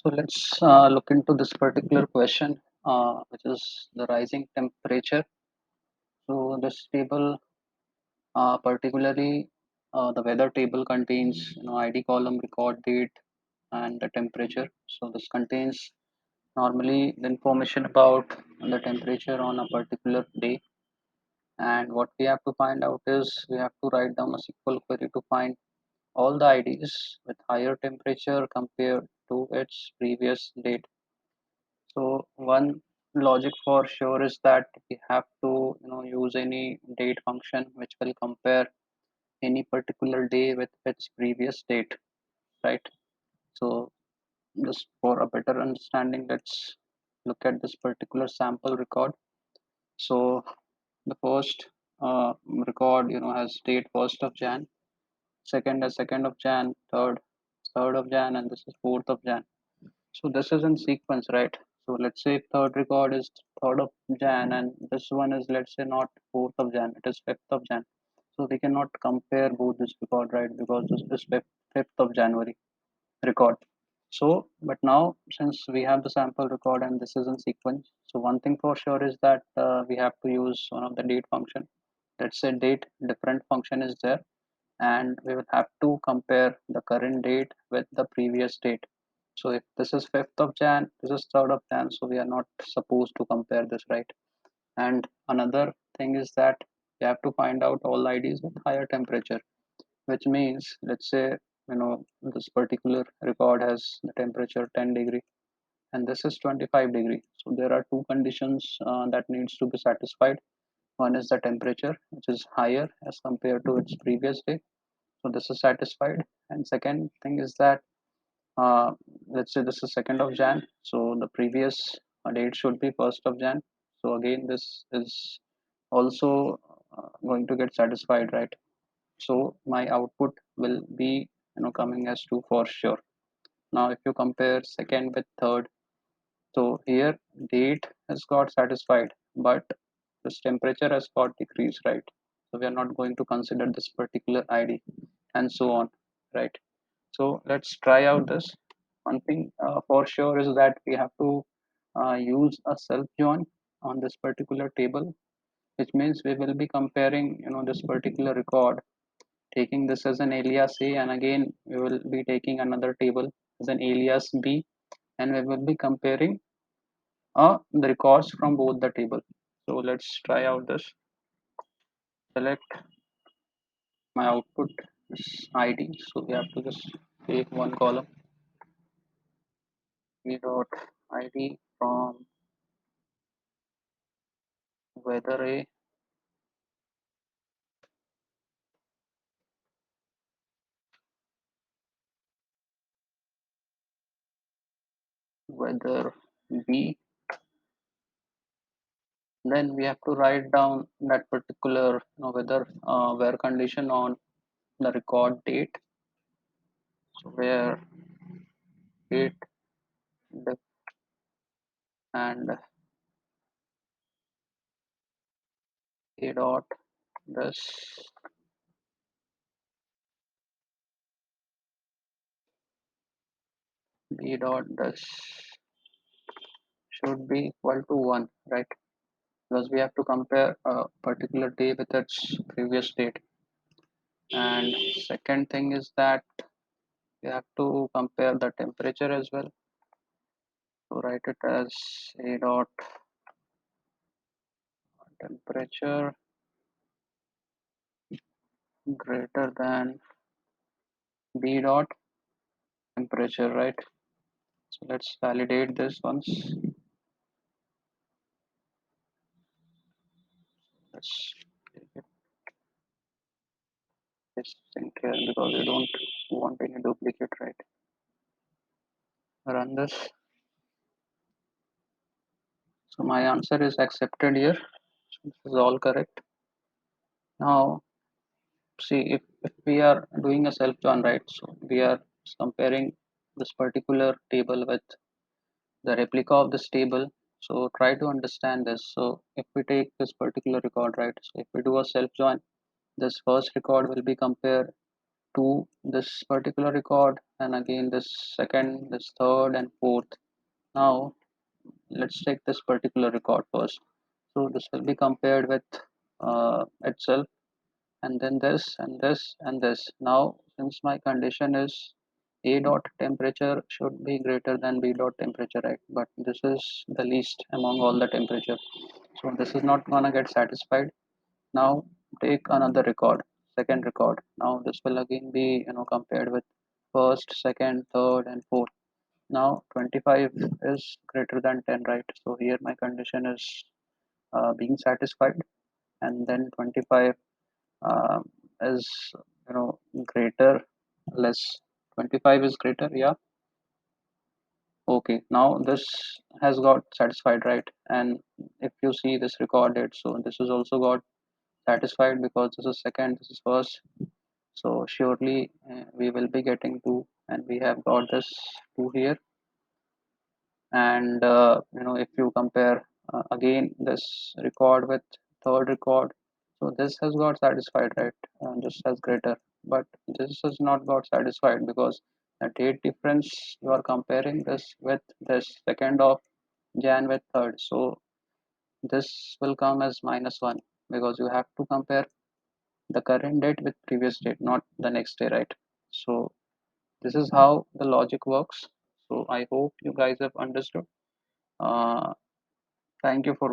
So let's look into this particular question, which is the rising temperature. So this table, particularly the weather table, contains ID column, record date, and the temperature. So this contains normally the information about the temperature on a particular day. And what we have to find out is we have to write down a SQL query to find all the IDs with higher temperature compared to its previous date. So one logic for sure is that we have to use any date function which will compare any particular day with its previous date, right? So just for a better understanding, let's look at this particular sample record. So the first record has date 1st of Jan, second as 2nd of Jan, third of Jan, and this is 4th of Jan. So this is in sequence, right? So let's say third record is 3rd of Jan and this one is, let's say, not 4th of Jan, it is 5th of Jan. So we cannot compare both this record, right? Because this is 5th of January record. So, but now since we have the sample record and this is in sequence, so one thing for sure is that we have to use one of the date function. Let's say date different function is there, and we will have to compare the current date with the previous date. So if this is 5th of Jan, this is 3rd of Jan, so we are not supposed to compare this, right? And another thing is that we have to find out all IDs with higher temperature, which means, let's say, this particular record has the temperature 10 degree and this is 25 degree. So there are two conditions that needs to be satisfied. One is the temperature, which is higher as compared to its previous day, so this is satisfied. And second thing is that uh, let's say this is 2nd of Jan, so the previous date should be 1st of Jan. So again this is also going to get satisfied, right? So my output will be coming as 2 for sure. Now if you compare second with third, so here date has got satisfied, but this temperature has got decreased, right? So we are not going to consider this particular ID, and so on, right? So let's try out this. One thing for sure is that we have to use a self join on this particular table, which means we will be comparing this particular record, taking this as an alias A, and again we will be taking another table as an alias B, and we will be comparing the records from both the table. So let's try out this. Select my output is ID, so we have to just take one column v dot id from weather A, weather B. Then we have to write down that particular weather where condition on the record date. So where date def and a dot this b dot this should be equal to 1, right? Because we have to compare a particular day with its previous date. And second thing is that we have to compare the temperature as well. So write it as a dot temperature greater than b dot temperature, right? So let's validate this once. Let's take it this thing here because we don't want any duplicate, right? Run this. So my answer is accepted here. So this is all correct. Now see, if we are doing a self join, right? So we are comparing this particular table with the replica of this table. So try to understand this. So if we take this particular record, right? So if we do a self join, this first record will be compared to this particular record, and again this second, this third, and fourth. Now let's take this particular record first. So this will be compared with itself, and then this and this and this. Now, since my condition is A dot temperature should be greater than B dot temperature, right? But this is the least among all the temperature. So this is not gonna get satisfied. Now take another record, second record. Now this will again be compared with first, second, third, and fourth. Now 25 is greater than 10, right? So here my condition is being satisfied, and then 25 uh, is greater, less. 25 is greater, yeah. Okay, now this has got satisfied, right? And if you see this recorded, so this is also got satisfied because this is second, this is first. So surely we will be getting two, and we have got this two here. And if you compare again this record with third record, so this has got satisfied, right? This has greater, but this has not got satisfied because the date difference, you are comparing this with this second of Jan with third, so this will come as -1 because you have to compare the current date with previous date, not the next day, right? So this is how the logic works. So I hope you guys have understood. uh, Thank you for